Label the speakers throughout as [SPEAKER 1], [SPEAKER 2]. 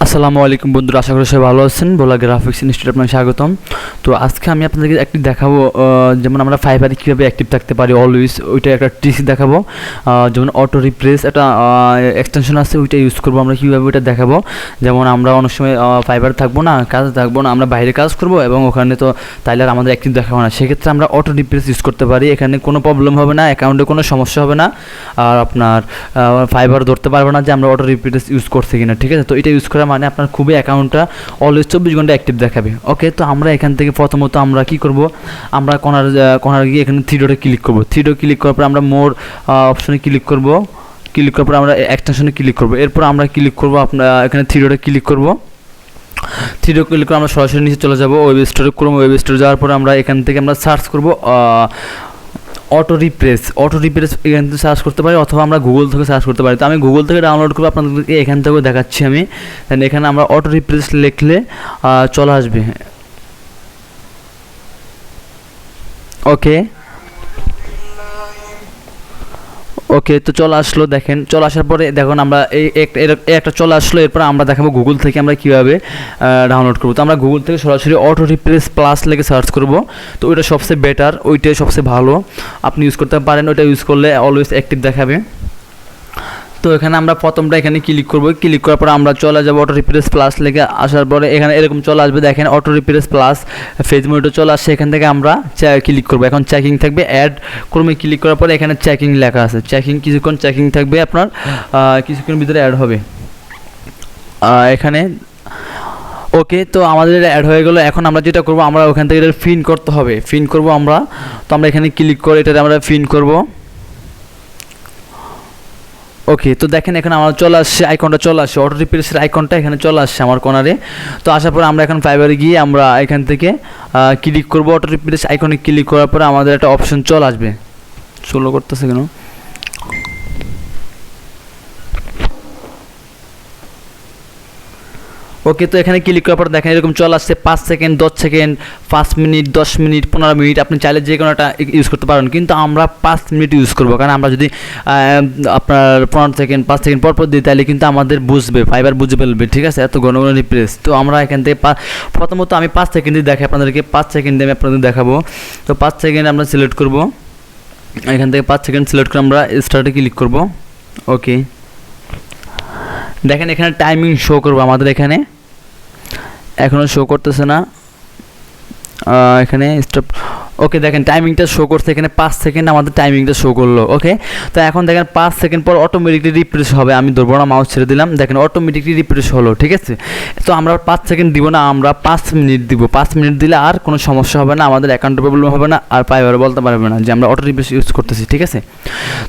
[SPEAKER 1] আসসালামু আলাইকুম বন্ধুরা, আশা করি সবাই ভালো আছেন। ভোলা গ্রাফিক্স ইনস্টিটিউট আপনাকে স্বাগতম। তো আজকে আমি আপনাদেরকে একটি দেখাবো, যেমন আমরা ফাইবারে কীভাবে অ্যাক্টিভ থাকতে পারি অলওয়েজ, ওইটা একটা ট্রিক্স দেখাবো। যেমন অটো রিপ্লেস একটা এক্সটেনশন আছে, ওইটা ইউজ করবো আমরা কীভাবে, ওইটা দেখাবো। যেমন আমরা অনেক সময় ফাইবারে থাকবো না, কাজে থাকবো না, আমরা বাইরে কাজ করবো এবং ওখানে তো তাইলে আর আমাদের অ্যাক্টিভ দেখাবো না। সেক্ষেত্রে আমরা অটো রিপ্লেস ইউজ করতে পারি, এখানে কোনো প্রবলেম হবে না, অ্যাকাউন্টে কোনো সমস্যা হবে না, আর আপনার ফাইবার ধরতে পারবে না যে আমরা অটো রিপ্লেস ইউজ করছি কিনা। ঠিক আছে, তো এটা ইউজ করা মানে আপনার খুবই অ্যাকাউন্টটা অলওয়েজ 24 ঘন্টা অ্যাক্টিভ দেখাবে। ওকে, তো আমরা এখান থেকে প্রথমত আমরা কি করব, আমরা কর্নার গিয়ে এখানে থ্রি ডটে ক্লিক করব। থ্রি ডট ক্লিক করার পর আমরা মোর অপশনে ক্লিক করব। ক্লিক করার পর আমরা এক্সটেনশনে ক্লিক করব। এরপর আমরা ক্লিক করব, আপনার এখানে থ্রি ডটে ক্লিক করব। থ্রি ডট ক্লিক করে আমরা সরাসরি নিচে চলে যাব ওয়েব স্টোরে। ক্রোম ওয়েব স্টোরে যাওয়ার পর আমরা এখান থেকে আমরা সার্চ করব অটো রিপ্লেস এখান থেকে সার্চ করতে পারি, অথবা আমরা গুগল থেকে সার্চ করতে পারি। তো আমি গুগল থেকে ডাউনলোড করবো, আপনাদেরকে এখান থেকেও দেখাচ্ছি আমি। দেন এখানে আমরা অটো রিপ্লেস লিখলে চলে আসবে। ওকে, তো চলে আসলো। দেখেন চলে আসার পরে দেখুন আমরা এই একটা চলে আসলো। এরপর আমরা দেখাবো গুগল থেকে আমরা কীভাবে ডাউনলোড করবো। তো আমরা গুগল থেকে সরাসরি অটো রিপ্লেস প্লাস লিখে সার্চ করব। তো ওইটা সবচেয়ে বেটার, ওইটাই সবচেয়ে ভালো, আপনি ইউজ করতে পারেন। ওইটা ইউজ করলে অলওয়েজ অ্যাক্টিভ দেখাবে। তো এখানে আমরা প্রথমটা এখানে ক্লিক করব। ক্লিক করার পর আমরা চলে যাব অটো রিপ্লেস প্লাস লেগে আসার পরে এখানে এরকম চলে আসবে। দেখেন অটো রিপ্লেস প্লাস ফেজ মোডে চলে আসছে। এখান থেকে আমরা ক্লিক করব। এখন চেকিং থাকবে, অ্যাড ক্রমে ক্লিক করার পরে এখানে চেকিং লেখা আছে। চেকিং কিছুক্ষণ চেকিং থাকবে, আপনার কিছুক্ষণ ভিতরে অ্যাড হবে এখানে। ওকে, তো আমাদের এটা অ্যাড হয়ে গেলো। এখন আমরা যেটা করব, আমরা ওখান থেকে এটা ফিন করতে হবে। ফিন করব আমরা, তো আমরা এখানে ক্লিক করে এটাতে আমরা ফিন করব। ওকে, তো দেখেন এখন আমার চলে আসছে, আইকনটা চলে আসছে, অটো রিপ্লেসের আইকনটা এখানে চলে আসছে আমার কর্নারে। তো আসার পর আমরা এখন ফাইবারে গিয়ে আমরা এখান থেকে ক্লিক করব। অটো রিপ্লেস আইকনে ক্লিক করার পরে আমাদের একটা অপশন চলে আসবে। স্লো করতেছে কেন? ওকে, তো এখানে ক্লিক করার পর দেখেন এরকম চলে আসছে 5 second, 10 second, 5 minute, 10 minute, 15 minute. আপনি চাইলে যে কোনো একটা ইউজ করতে পারেন, কিন্তু আমরা 5 মিনিট ইউজ করবো। কারণ আমরা যদি আপনার 15 সেকেন্ড, 5 সেকেন্ড পর দিই, তাহলে কিন্তু আমাদের বুঝবে, ফাইবার বুঝে ফেলবে। ঠিক আছে, এত ঘন ঘন রিপ্লেস। তো আমরা এখান থেকে প্রথমত আমি 5 সেকেন্ডই দেখাই আপনাদেরকে, 5 সেকেন্ডে আমি আপনাদের দেখাবো। তো 5 সেকেন্ড আমরা সিলেক্ট করব। এখান থেকে 5 সেকেন্ড সিলেক্ট করে আমরা স্টার্টে ক্লিক করব। ওকে, দেখেন এখানে টাইমিং শো করবো আমাদের, এখানে এখনও শো করতেছে না, এখানে স্টপ। ওকে, দেখেন টাইমিংটা শো করছে, এখানে 5 সেকেন্ড আমাদের টাইমিংটা শো করলো। ওকে, তো এখন দেখেন 5 সেকেন্ড পর অটোমেটিকলি রিফ্রেশ হবে। আমি ধরবো না, মাউস ছেড়ে দিলাম, দেখেন অটোমেটিকলি রিফ্রেশ হলো। ঠিক আছে, তো আমরা 5 সেকেন্ড দিব না, আমরা 5 মিনিট দিব। 5 মিনিট দিলে আর কোনো সমস্যা হবে না, আমাদের অ্যাকাউন্টে প্রবলেম হবে না, আর ফাইবার বলতে পারবে না যে আমরা অটো রিফ্রেশ ইউজ করতেছি। ঠিক আছে,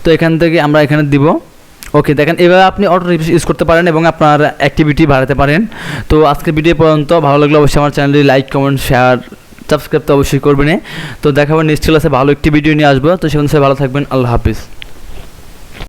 [SPEAKER 1] তো এখান থেকে আমরা এখানে দিব। ওকে, দেখেন এভাবে আপনি অটো রিফ্রেশ ইউজ করতে পারেন এবং আপনার অ্যাক্টিভিটি বাড়াতে পারেন। তো আজকের ভিডিও পর্যন্ত, ভালো লাগলে অবশ্যই আমার চ্যানেলটি লাইক, কমেন্ট, শেয়ার, সাবস্ক্রাইব তো অবশ্যই করবেন। তো দেখাবো নেক্সট ক্লাসে ভালো একটি ভিডিও নিয়ে আসবো। তো সেখানে সবাই ভালো থাকবেন। আল্লাহ হাফিজ।